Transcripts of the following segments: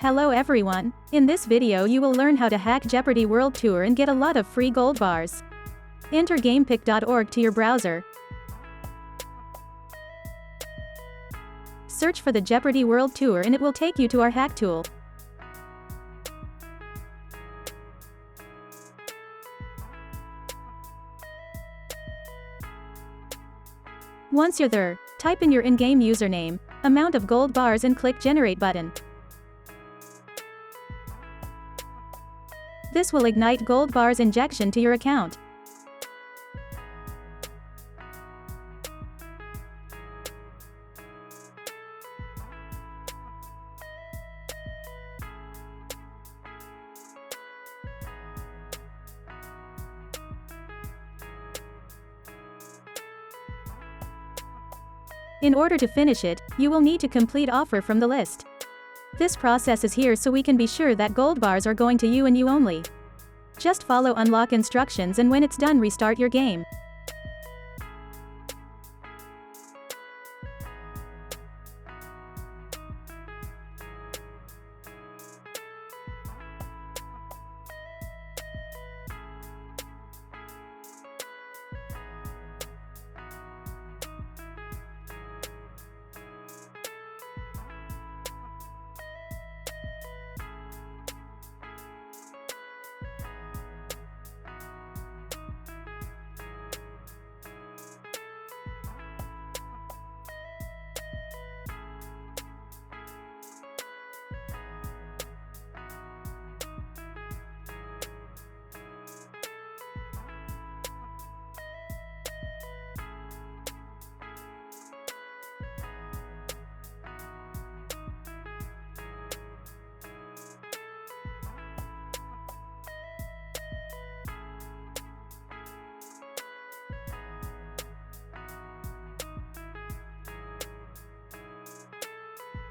Hello everyone, in this video you will learn how to hack Jeopardy World Tour and get a lot of free gold bars. Enter Gamepick.org to your browser. Search for the Jeopardy World Tour and it will take you to our hack tool. Once you're there, type in your in-game username, amount of gold bars and click Generate button. This will ignite gold bars injection to your account. In order to finish it, you will need to complete offer from the list. This process is here so we can be sure that gold bars are going to you and you only. Just follow unlock instructions and when it's done restart your game.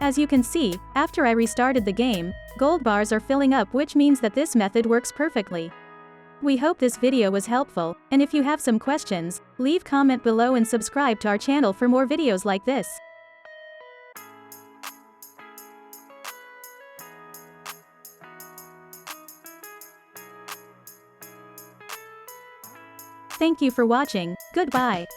As you can see, after I restarted the game, gold bars are filling up, which means that this method works perfectly. We hope this video was helpful, and if you have some questions, leave comment below and subscribe to our channel for more videos like this. Thank you for watching. Goodbye.